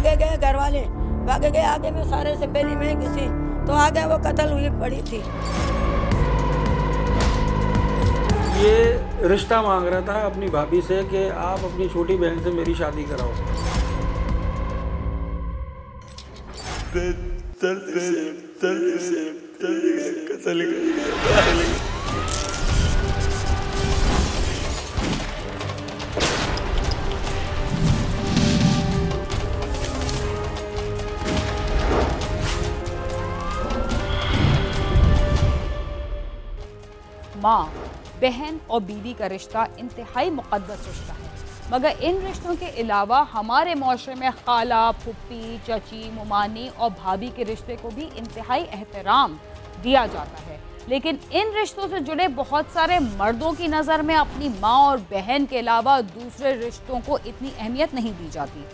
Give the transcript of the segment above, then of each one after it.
भागे गए घर वाले, भागे गए आगे में सारे से पहली में किसी तो आगे वो कत्ल हुई पड़ी थी। ये रिश्ता मांग रहा था अपनी भाभी से कि आप अपनी छोटी बहन से मेरी शादी कराओ। माँ, बहन और बीवी का रिश्ता इंतहाई मुक़द्दस रिश्ता है, मगर इन रिश्तों के अलावा हमारे माशरे में खाला, फुप्पी, चची, मुमानी और भाभी के रिश्ते को भी इंतहाई एहतराम दिया जाता है। लेकिन इन रिश्तों से जुड़े बहुत सारे मर्दों की नज़र में अपनी माँ और बहन के अलावा दूसरे रिश्तों को इतनी अहमियत नहीं दी जाती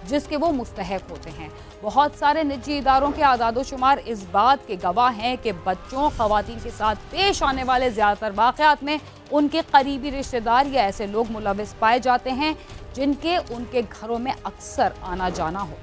जिसके वो मुस्तहक होते हैं। बहुत सारे निजी इदारों के आदादोशुमार इस बात के गवाह हैं कि बच्चों, ख़वातीन के साथ पेश आने वाले ज़्यादातर वाक़यात में उनके करीबी रिश्तेदार या ऐसे लोग मुलविस पाए जाते हैं जिनके उनके घरों में अक्सर आना जाना हो।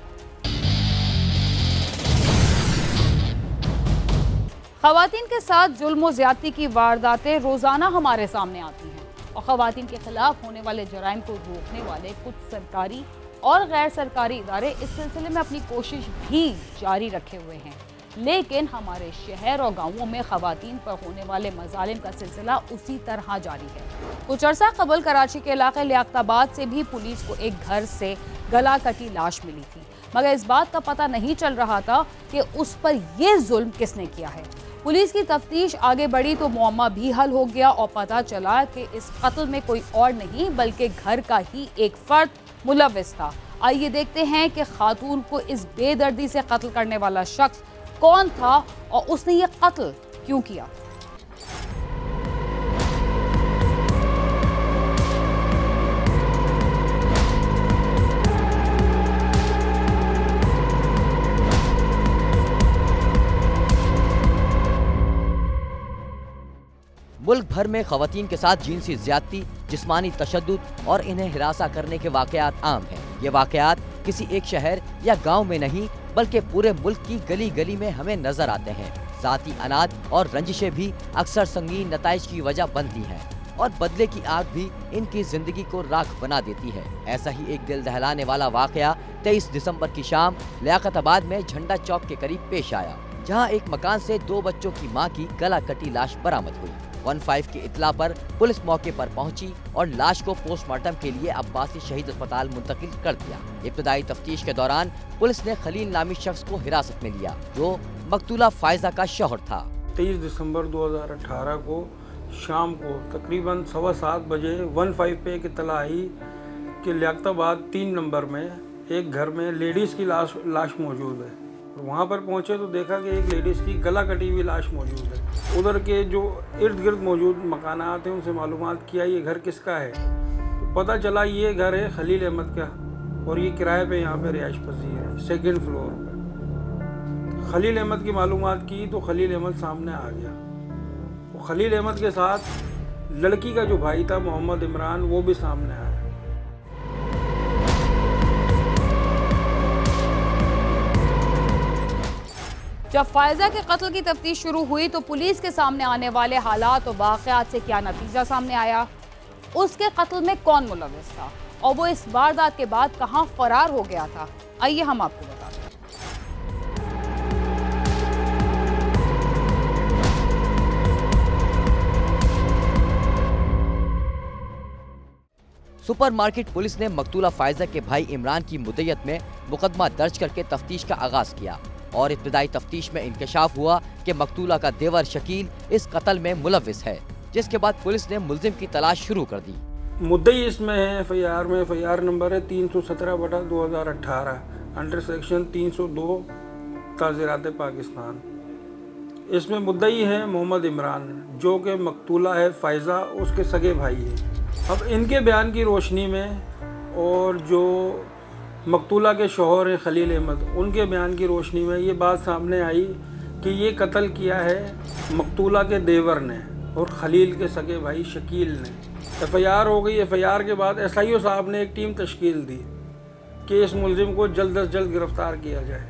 ख़वातीन के साथ जुल्म और ज़्यादती की वारदातें रोज़ाना हमारे सामने आती हैं और ख़वातीन के ख़िलाफ़ होने वाले जराइम को रोकने वाले कुछ सरकारी और गैर सरकारी इदारे इस सिलसिले में अपनी कोशिश भी जारी रखे हुए हैं। लेकिन हमारे शहर और गांवों में ख़वातीन पर होने वाले मज़ालिम का सिलसिला उसी तरह जारी है। कुछ अर्सा कबल कराची के इलाके लियाकताबाद से भी पुलिस को एक घर से गला कटी लाश मिली थी, मगर इस बात का पता नहीं चल रहा था कि उस पर यह जुल्म किसने किया है। पुलिस की तफ्तीश आगे बढ़ी तो मुअम्मा भी हल हो गया और पता चला कि इस कत्ल में कोई और नहीं बल्कि घर का ही एक फर्द मुलविस था। आइए देखते हैं कि खातून को इस बेदर्दी से कत्ल करने वाला शख्स कौन था और उसने ये कत्ल क्यों किया। मुल्क भर में ख़वातीन के साथ जिनसी ज़्यादती, जिस्मानी तशद्दुद और इन्हें हिरासा करने के वाक़यात आम हैं। ये वाक़यात किसी एक शहर या गांव में नहीं बल्कि पूरे मुल्क की गली गली में हमें नजर आते हैं। ज़ाती अनाद और रंजिशें भी अक्सर संगीन नताइज की वजह बनती हैं और बदले की आग भी इनकी जिंदगी को राख बना देती है। ऐसा ही एक दिल दहलाने वाला वाक़या 23 दिसंबर की शाम लियाकताबाद में झंडा चौक के करीब पेश आया, जहां एक मकान से 2 बच्चों की मां की गला कटी लाश बरामद हुई। 15 की इत्ला पर पुलिस मौके पर पहुंची और लाश को पोस्टमार्टम के लिए अब्बासी शहीद अस्पताल मुंतकिल कर दिया। इब्तदाई तफ्तीश के दौरान पुलिस ने खलील नामी शख्स को हिरासत में लिया जो मकतूला फायजा का शौहर था। 23 दिसंबर 2018 को शाम को तकरीबन 7:15 बजे 15 पे एक इत्तला आई कि लियाकताबाद 3 नंबर में एक घर में लेडीज़ की लाश मौजूद है। वहाँ पर पहुँचे तो देखा कि एक लेडीज़ की गला कटी हुई लाश मौजूद है। उधर के जो इर्द गिर्द मौजूद मकानात हैं उनसे मालूमात किया ये घर किसका है, तो पता चला ये घर है खलील अहमद का और ये किराए पे यहाँ पे रिहाइश पजीर है, 2nd फ्लोर पे। खलील अहमद की मालूमात की तो खलील अहमद सामने आ गया। तो खलील अहमद के साथ लड़की का जो भाई था मोहम्मद इमरान वो भी सामने आया। जब फायजा के कत्ल की तफ्तीश शुरू हुई तो पुलिस के सामने आने वाले हालात और वाक़यात से क्या नतीजा सामने आया, उसके कत्ल में कौन मुलविस था और वो इस वारदात के बाद कहां फरार हो गया था, आइए हम आपको बताते हैं। सुपरमार्केट पुलिस ने मकतूला फायजा के भाई इमरान की मुद्दत में मुकदमा दर्ज करके तफ्तीश का आगाज किया और इब्तदाई तफ्तीश में इंकशाफ हुआ कि मकतूला का देवर शकील इस कत्ल में मुलविस है, जिसके बाद पुलिस ने मुल्जिम की तलाश शुरू कर दी। मुद्दई इसमें है एफआईआर में, एफआईआर नंबर है 317/2018 अंडर सेक्शन 302 ताज़ीरात पाकिस्तान। इसमें मुद्दई है मोहम्मद इमरान जो कि मकतूला है फायजा उसके सगे भाई है। अब इनके बयान की रोशनी में और जो मकतूला के शौहर हैं खलील अहमद उनके बयान की रोशनी में ये बात सामने आई कि ये कत्ल किया है मकतूला के देवर ने और खलील के सगे भाई शकील ने। एफआईआर हो गई। एफआईआर के बाद एसआईओ साहब ने एक टीम तश्कील दी कि इस मुलजिम को जल्द से जल्द गिरफ्तार किया जाए।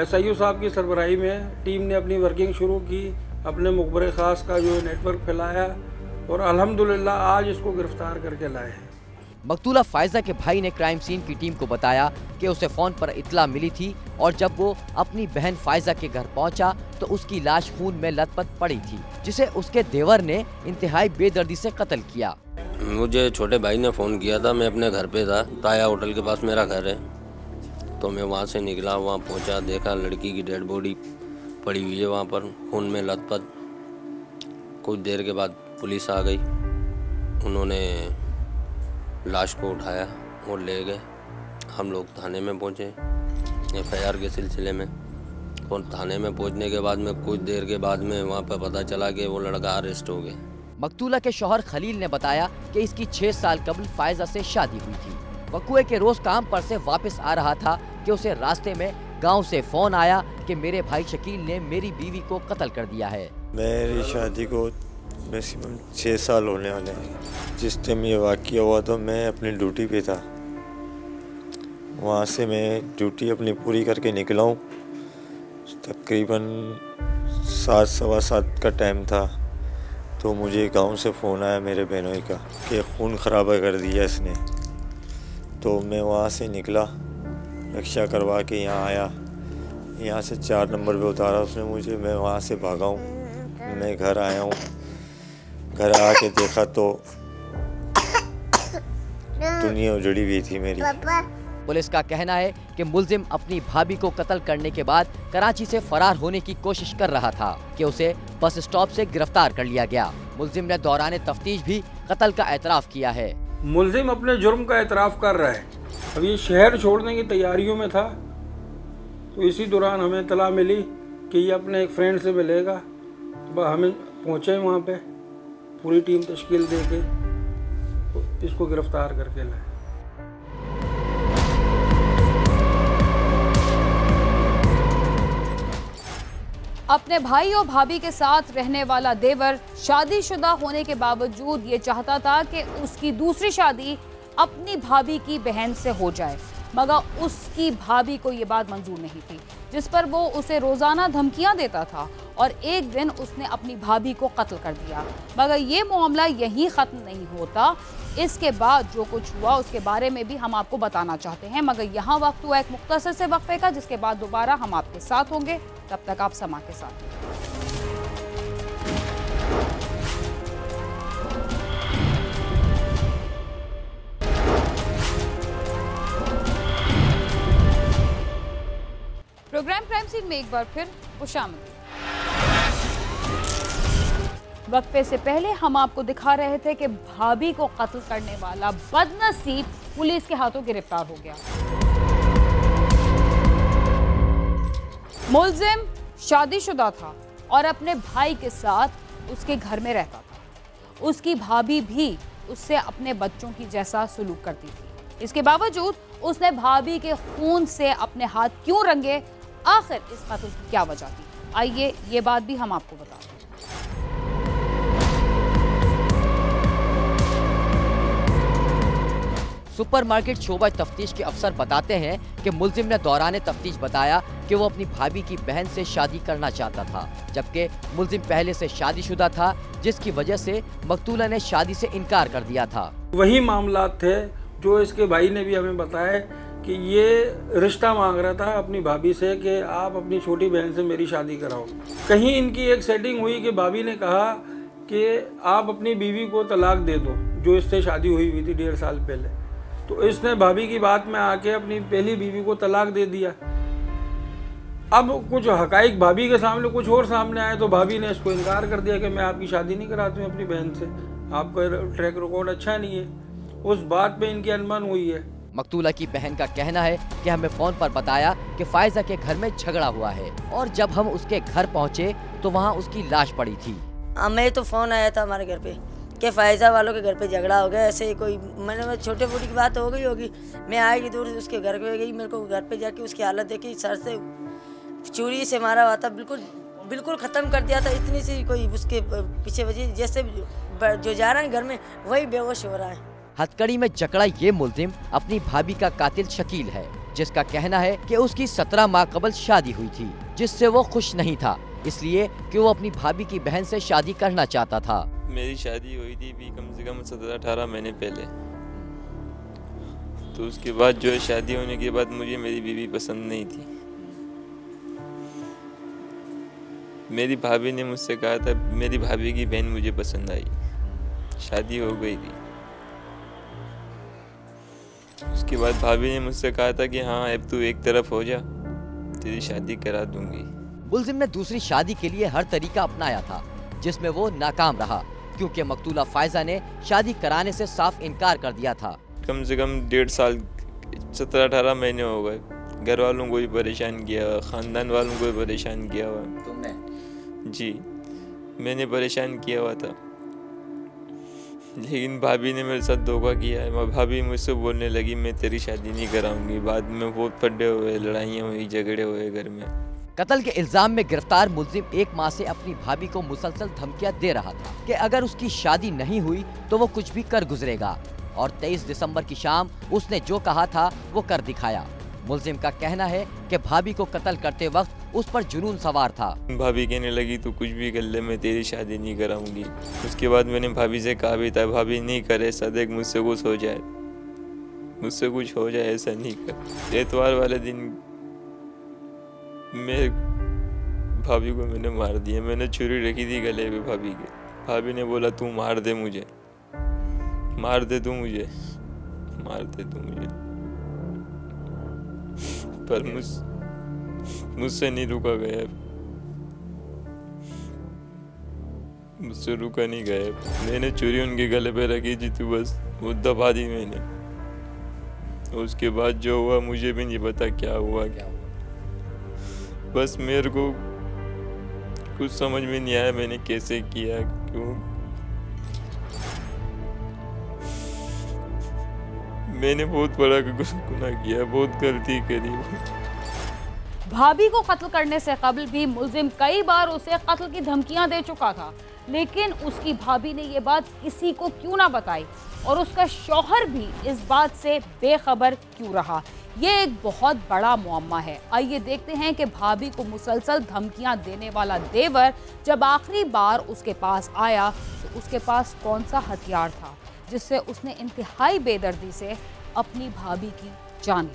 SIO साहब की सरबराही में टीम ने अपनी वर्किंग शुरू की, अपने मुखबर ख़ास का जो नेटवर्क फैलाया और अल्हम्दुलिल्लाह आज इसको गिरफ्तार करके लाए हैं। मकतूला फायजा के भाई ने क्राइम सीन की टीम को बताया कि उसे फोन पर इत्तला मिली थी और जब वो अपनी बहन फायजा के घर पहुंचा तो उसकी लाश खून में लथपथ पड़ी थी, जिसे उसके देवर ने इंतहाई बेदर्दी से कत्ल किया। मुझे छोटे भाई ने फ़ोन किया था, मैं अपने घर पे था, ताया होटल के पास मेरा घर है। तो मैं वहाँ से निकला, वहाँ पहुँचा, देखा लड़की की डेड बॉडी पड़ी हुई है वहाँ पर खून में लथपथ। कुछ देर के बाद पुलिस आ गई, उन्होंने लाश को उठाया और ले गए। हम लोग थाने में पहुँचे FIR के सिलसिले में, और थाने में पहुँचने के बाद में कुछ देर के बाद में वहाँ पर पता चला कि वो लड़का अरेस्ट हो गया। मकतूला के शौहर खलील ने बताया कि इसकी 6 साल कबल फायजा से शादी हुई थी। वकुए के रोज काम पर से वापस आ रहा था कि उसे रास्ते में गांव से फोन आया कि मेरे भाई शकील ने मेरी बीवी को कत्ल कर दिया है। मेरी शादी को मैक्सिमम 6 साल होने वाले हैं। जिस टाइम ये वाक़या हुआ तो मैं अपनी ड्यूटी पे था, वहाँ से मैं ड्यूटी अपनी पूरी करके निकला हूँ। तकरीबन 7 सवा 7 का टाइम था तो मुझे गांव से फ़ोन आया मेरे बहनों का कि खून खराबा कर दिया इसने। तो मैं वहाँ से निकला, रिक्शा करवा के यहाँ आया, यहाँ से 4 नंबर पे उतारा उसने मुझे, मैं वहाँ से भागा हूँ। मैं घर आया हूँ, घर आके देखा तो दुनिया उजड़ी हुई थी मेरी। पुलिस का कहना है कि मुलजिम अपनी भाभी को कत्ल करने के बाद कराची से फरार होने की कोशिश कर रहा था कि उसे बस स्टॉप से गिरफ्तार कर लिया गया। मुलजिम ने दौरान तफ्तीश भी कत्ल का एतराफ़ किया है। मुलजिम अपने जुर्म का एतराफ़ कर रहा है। अब ये शहर छोड़ने की तैयारियों में था, तो इसी दौरान हमें इत्तला मिली कि ये अपने एक फ्रेंड से मिलेगा। तो हमें पहुँचे वहाँ पे, पूरी टीम तश्कील दे के तो इसको गिरफ्तार करके लाए। अपने भाई और भाभी के साथ रहने वाला देवर शादीशुदा होने के बावजूद ये चाहता था कि उसकी दूसरी शादी अपनी भाभी की बहन से हो जाए, मगर उसकी भाभी को ये बात मंजूर नहीं थी, जिस पर वो उसे रोज़ाना धमकियां देता था और एक दिन उसने अपनी भाभी को कत्ल कर दिया। मगर ये मामला यहीं ख़त्म नहीं होता। इसके बाद जो कुछ हुआ उसके बारे में भी हम आपको बताना चाहते हैं, मगर यहाँ वक्त हुआ एक मुख्तसर से वक्फे का, जिसके बाद दोबारा हम आपके साथ होंगे। तब तक आप समा के साथ। प्रोग्राम क्राइम सीन में एक बार फिर खुशामदीद। वक्फे से पहले हम आपको दिखा रहे थे कि भाभी को कत्ल करने वाला बदनसीब पुलिस के हाथों गिरफ्तार हो गया। मुलजिम शादीशुदा था और अपने भाई के साथ उसके घर में रहता था। उसकी भाभी भी उससे अपने बच्चों की जैसा सलूक करती थी। इसके बावजूद उसने भाभी के खून से अपने हाथ क्यों रंगे? आखिर इस कत्ल की क्या वजह थी? आइए ये बात भी हम आपको बताते हैं। सुपरमार्केट शोबा तफ्तीश के अफसर बताते हैं कि मुलजिम ने दौरान तफ्तीश बताया कि वो अपनी भाभी की बहन से शादी करना चाहता था, जबकि मुलजिम पहले से शादीशुदा था, जिसकी वजह से मकतूला ने शादी से इनकार कर दिया था। वही मामला थे जो इसके भाई ने भी हमें बताया कि ये रिश्ता मांग रहा था अपनी भाभी से कि आप अपनी छोटी बहन से मेरी शादी कराओ। कहीं इनकी एक सेटिंग हुई कि भाभी ने कहा कि आप अपनी बीवी को तलाक दे दो, जो इससे शादी हुई थी 1.5 साल पहले। तो इसने भाभी की बात में आके अपनी पहली बीवी को तलाक दे दिया। अब कुछ हकाइक भाभी के सामने कुछ और सामने आए तो भाभी ने इसको इनकार कर दिया कि मैं आपकी शादी नहीं कराती हूँ अपनी बहन से, आपका ट्रैक रिकॉर्ड अच्छा नहीं है। उस बात पे इनकी अनबन हुई है। मकतूला की बहन का कहना है कि हमें फोन पर बताया कि फायजा के घर में झगड़ा हुआ है और जब हम उसके घर पहुंचे तो वहां उसकी लाश पड़ी थी। हमें तो फ़ोन आया था हमारे घर पे कि फ़ायज़ा वालों के घर पे झगड़ा हो गया, ऐसे ही कोई मैंने छोटे मोटी की बात हो गई होगी। मैं आएगी दूर उसके घर पे गई, मेरे को घर पे जाके उसकी हालत देखी, सर से चूड़ी से मारा हुआ था, बिल्कुल ख़त्म कर दिया था। इतनी सी कोई उसके पीछे वजह, जैसे जो जा रहा है घर में वही बेहोश हो रहा है। हथकड़ी में जकड़ा ये मुलजिम अपनी भाभी का कातिल शकील है, जिसका कहना है कि उसकी 17 माह कबल शादी हुई थी, जिससे वो खुश नहीं था, इसलिए कि वो अपनी भाभी की बहन से शादी करना चाहता था। मेरी शादी हुई थी भी कम से कम 17-18 महीने पहले। तो उसके बाद जो है शादी होने के बाद मुझे मेरी बीवी पसंद नहीं थी। मेरी भाभी ने मुझसे कहा था, मेरी भाभी की बहन मुझे पसंद आई, शादी हो गई थी। उसके बाद भाभी ने मुझसे कहा था कि हाँ अब तू एक तरफ हो जा, तेरी शादी करा दूंगी। मुलजिम ने दूसरी शादी के लिए हर तरीका अपनाया था, जिसमें वो नाकाम रहा, क्योंकि मकतूला फायजा ने शादी कराने से साफ इनकार कर दिया था। कम से कम 1.5 साल 17-18 महीने हो गए। घर वालों को भी परेशान किया हुआ, ख़ानदान वालों को भी परेशान किया हुआ। तुमने? जी, मैंने परेशान किया हुआ था, लेकिन भाभी ने मेरे साथ धोखा किया है। भाभी मुझसे बोलने लगी मैं तेरी शादी नहीं कराऊंगी। बाद में बहुत फड्डे हुए, लड़ाइयाँ हुई, झगड़े हुए घर में। कत्ल के इल्जाम में गिरफ्तार मुलजिम 1 माह से अपनी भाभी को मुसलसल धमकियां दे रहा था कि अगर उसकी शादी नहीं हुई तो वो कुछ भी कर गुजरेगा, और 23 दिसंबर की शाम उसने जो कहा था वो कर दिखाया। मुलजिम का कहना है कि भाभी को कत्ल करते वक्त उस पर जुनून सवार था। भाभी कहने लगी तू कुछ भी कर ले, मैं तेरी शादी नहीं कराऊंगी। उसके बाद मैंने भाभी से कहा भी था, भाभी नहीं करे, सदेक मुझसे कुछ हो जाए, मुझसे कुछ हो जाए, ऐसा नहीं कर। एतवार वाले दिन मैं भाभी को मैंने मार दिया। मैंने छुरी रखी थी गले पे भाभी के। भाभी ने बोला तू मार दे मुझे, मार दे तू मुझे, मार दे तू मुझे, पर मुझसे नहीं रुका गया, मुझसे रुका नहीं गया। मैंने छुरी उनके गले पे रखी थी तो बस वो दबा दी मैंने। उसके बाद जो हुआ मुझे भी नहीं पता क्या हुआ। बस मेरे को कुछ समझ में नहीं आया मैंने कैसे किया, क्यों। मैंने बहुत बड़ा गुनाह किया, बहुत गलती करी। भाभी को कत्ल करने से कबल भी मुलजिम कई बार उसे कत्ल की धमकियां दे चुका था, लेकिन उसकी भाभी ने ये बात किसी को क्यों ना बताई, और उसका शौहर भी इस बात से बेखबर क्यों रहा। ये एक बहुत बड़ा मुअम्मा है। आइए देखते हैं कि भाभी को मुसलसल धमकियां देने वाला देवर जब आखिरी बार उसके पास आया तो उसके पास कौन सा हथियार था जिससे उसने इंतहाई बेदर्दी से अपनी भाभी की जान ली।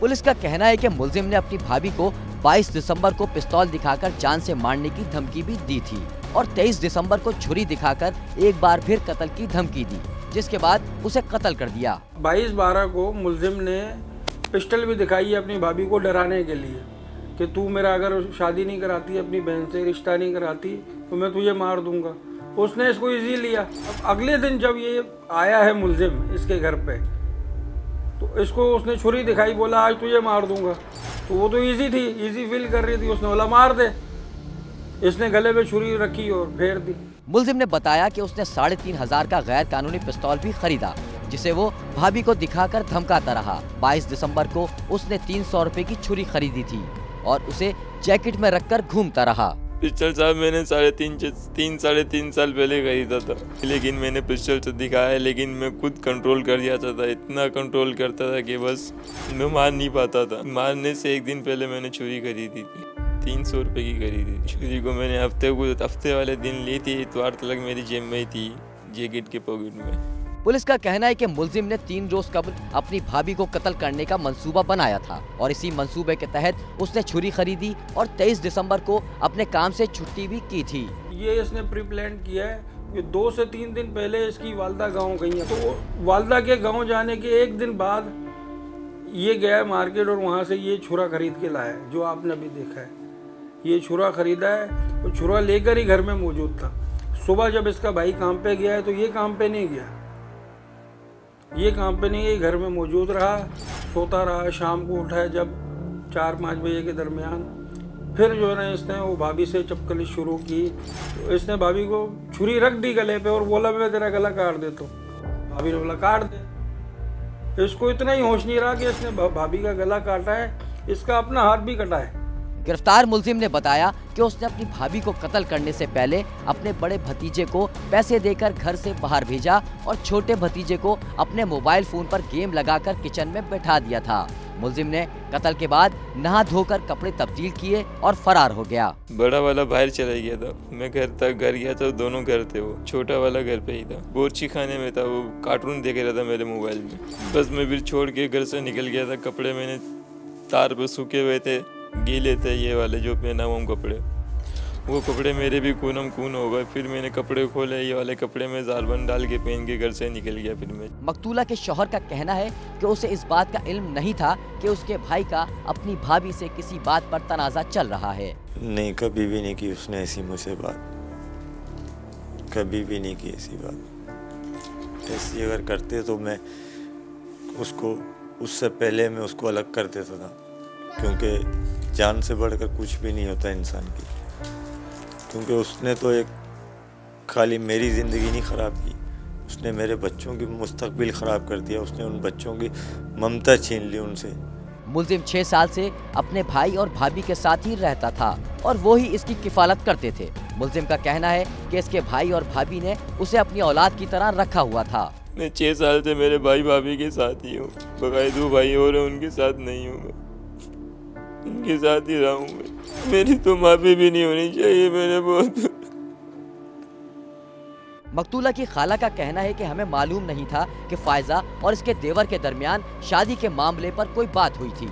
पुलिस का कहना है कि मुलजिम ने अपनी भाभी को 22 दिसंबर को पिस्तौल दिखाकर जान से मारने की धमकी भी दी थी, और 23 दिसंबर को छुरी दिखाकर एक बार फिर कत्ल की धमकी दी, जिसके बाद उसे कत्ल कर दिया। 22/12 को मुलजिम ने पिस्टल भी दिखाई अपनी भाभी को डराने के लिए कि तू मेरा अगर शादी नहीं कराती, अपनी बहन से रिश्ता नहीं कराती तो मैं तुझे मार दूंगा। उसने इसको इजी लिया। अब अगले दिन जब ये आया है मुलजिम इसके घर पे, तो इसको उसने छुरी दिखाई, बोला आज तुझे मार दूंगा। तो वो तो इजी थी, इजी फील कर रही थी, उसने बोला मार दे। इसने गले पे छुरी रखी और फेर दी। मुलजिम ने बताया कि उसने 3500 का गैर कानूनी पिस्तौल भी खरीदा, जिसे वो भाभी को दिखाकर धमकाता रहा। 22 दिसंबर को उसने 300 रुपए की छुरी खरीदी थी और उसे जैकेट में रखकर घूमता रहा। पिस्टल साहब मैंने 3.5 साल पहले खरीदा था, लेकिन मैंने पिस्टल से दिखाया, लेकिन मैं खुद कंट्रोल कर जाता था। इतना कंट्रोल करता था कि बस मैं मार नहीं पाता था। मारने से एक दिन पहले मैंने छुरी खरीदी थी, 300 रुपए की खरीदी थी। छुरी को मैंने हफ्ते वाले दिन ली थी, इतवार तक मेरी जेब में ही थी, जैकेट के पॉकेट में। पुलिस का कहना है कि मुलजिम ने 3 रोज कबल अपनी भाभी को कत्ल करने का मंसूबा बनाया था, और इसी मंसूबे के तहत उसने छुरी खरीदी और 23 दिसंबर को अपने काम से छुट्टी भी की थी। ये इसने प्री प्लान किया है कि 2 से 3 दिन पहले इसकी वालदा गांव गई है, तो वालदा के गांव जाने के एक दिन बाद ये गया मार्केट और वहाँ से ये छुरा खरीद के लाया है, जो आपने अभी देखा है। ये छुरा खरीदा है और छुरा लेकर ही घर में मौजूद था। सुबह जब इसका भाई काम पे गया है तो ये काम पे नहीं गया, ये काम पे नहीं गई, घर में मौजूद रहा, सोता रहा। शाम को उठा है जब 4-5 बजे के दरमियान, फिर जो है ना इसने वो भाभी से चपकली शुरू की। तो इसने भाभी को छुरी रख दी गले पे और बोला मैं तेरा गला काट देता हूँ। भाभी ने बोला काट दे। इसको इतना ही होश नहीं रहा कि इसने भाभी का गला काटा है, इसका अपना हाथ भी कटा है। गिरफ्तार मुलजिम ने बताया कि उसने अपनी भाभी को कत्ल करने से पहले अपने बड़े भतीजे को पैसे देकर घर से बाहर भेजा और छोटे भतीजे को अपने मोबाइल फोन पर गेम लगाकर किचन में बैठा दिया था। मुलजिम ने कत्ल के बाद नहा धोकर कपड़े तब्दील किए और फरार हो गया। बड़ा वाला बाहर चला गया था, मैं घर गया था, दोनों घर थे, वो छोटा वाला घर पे ही था, बोर्ची खाने में था, वो कार्टून देख रहा था मेरे मोबाइल में। बस मैं फिर छोड़ के घर से निकल गया था। कपड़े मैंने तार पर सूखे हुए थे, गीले थे, ये वाले जो पहना हुआ कपड़े, वो कपड़े मेरे भी खूनम खून हो गए। फिर मैंने कपड़े खोले, ये वाले कपड़े में जालबन डाल के पहन के घर से निकल गया। फिर मैं मकतूला के शौहर का कहना है कि उसे इस बात का इल्म नहीं था कि उसके भाई का अपनी भाभी से किसी बात पर तनाज़ा चल रहा है। नहीं, कभी भी नहीं की उसने ऐसी मुझसे बात, कभी भी नहीं की ऐसी बात। ऐसी अगर करते तो मैं उसको, उससे पहले मैं उसको अलग कर देता था, क्योंकि जान से बढ़कर कुछ भी नहीं होता इंसान की। क्योंकि उसने तो एक खाली मेरी ज़िंदगी नहीं ख़राब की, उसने मेरे बच्चों की मुस्तकबिल ख़राब कर दिया। उसने उन बच्चों की ममता छीन ली उनसे। मुलजिम 6 साल से अपने भाई और भाभी के साथ ही रहता था और वो ही इसकी किफ़ालत करते थे। मुलजिम का कहना है कि इसके भाई और भाभी ने उसे अपनी औलाद की तरह रखा हुआ था। मैं 6 साल से मेरे भाई भाभी के साथ ही हूँ, बकाए 2 भाई और उनके साथ नहीं हूँ, मैं उनके साथ ही रहा हूँ। मेरी तो माफी भी नहीं होनी चाहिए, मैंने बहुत। मकतूला की खाला का कहना है कि हमें मालूम नहीं था कि फायजा और इसके देवर के दरमियान शादी के मामले पर कोई बात हुई थी।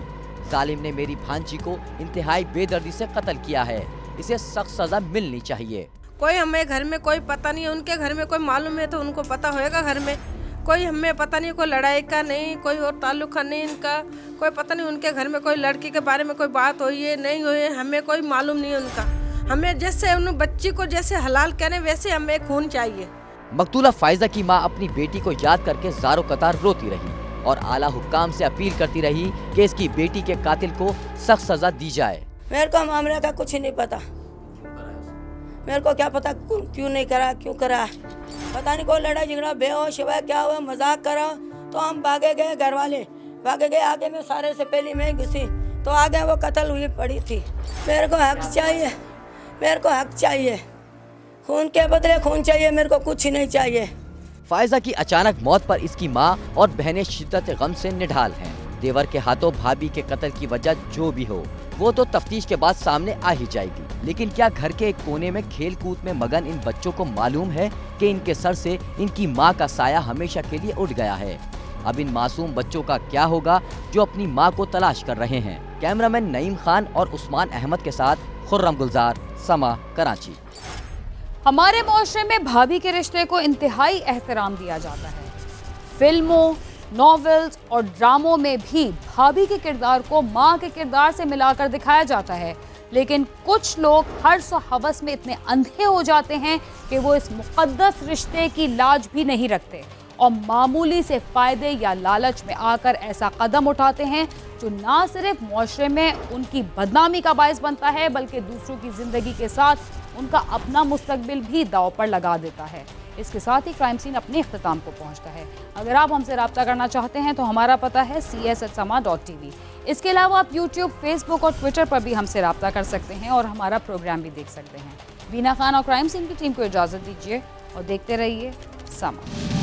जालिम ने मेरी भांजी को इंतहाई बेदर्दी से कत्ल किया है, इसे सख्त सजा मिलनी चाहिए। कोई हमें घर में कोई पता नहीं है, उनके घर में कोई मालूम है तो उनको पता होएगा। घर में कोई हमें पता नहीं, कोई लड़ाई का नहीं, कोई और ताल्लुक नहीं इनका, कोई पता नहीं उनके घर में कोई लड़की के बारे में कोई बात हुई है नहीं हुई है, हमें कोई मालूम नहीं है उनका। हमें जैसे उन बच्ची को जैसे हलाल करें वैसे हमें खून चाहिए। मकतूला फायजा की मां अपनी बेटी को याद करके ज़ारो कतार रोती रही और आला हुक्काम से अपील करती रही कि इसकी बेटी के कातिल को सख्त सजा दी जाए। मेरे को मामले का कुछ नहीं पता, मेरे को क्या पता क्यों नहीं करा, क्यों करा पता नहीं। कोई लड़ाई झगड़ा बेहोश हुआ, क्या हुआ, मजाक करा तो हम भागे गए, घर वाले भागे गए। आगे में सारे से पहले मैं घुसी तो आगे वो कत्ल हुई पड़ी थी। मेरे को हक चाहिए, मेरे को हक चाहिए, खून के बदले खून चाहिए, मेरे को कुछ नहीं चाहिए। फायजा की अचानक मौत पर इसकी मां और बहनें शिद्दत गम से निढाल हैं। देवर के हाथों भाभी के कत्ल की वजह जो भी हो वो तो तफ्तीश के बाद सामने आ ही जाएगी। लेकिन क्या घर के एक कोने में खेल कूद में मगन इन बच्चों को मालूम है कि इनके सर से इनकी मां का साया हमेशा के लिए उठ गया है? अब इन मासूम बच्चों का क्या होगा जो अपनी मां को तलाश कर रहे हैं? कैमरामैन नईम खान और उस्मान अहमद के साथ खुर्रम गुलजार, समा, कराची। हमारे माशरे में भाभी के रिश्ते को इंतहाई एहतराम दिया जाता है। फिल्मों, नॉवेल्स और ड्रामों में भी भाभी के किरदार को माँ के किरदार से मिलाकर दिखाया जाता है। लेकिन कुछ लोग हर्ष और हवस में इतने अंधे हो जाते हैं कि वो इस मुक़द्दस रिश्ते की लाज भी नहीं रखते और मामूली से फ़ायदे या लालच में आकर ऐसा कदम उठाते हैं जो ना सिर्फ माशरे में उनकी बदनामी का बायस बनता है बल्कि दूसरों की ज़िंदगी के साथ उनका अपना मुस्तकबिल भी दांव पर लगा देता है। इसके साथ ही क्राइम सीन अपने इख्तिताम को पहुंचता है। अगर आप हमसे रब्ता करना चाहते हैं तो हमारा पता है cs@sama.tv। इसके अलावा आप YouTube, Facebook और Twitter पर भी हमसे रब्ता कर सकते हैं और हमारा प्रोग्राम भी देख सकते हैं। वीना खान और क्राइम सीन की टीम को इजाज़त दीजिए और देखते रहिए समा।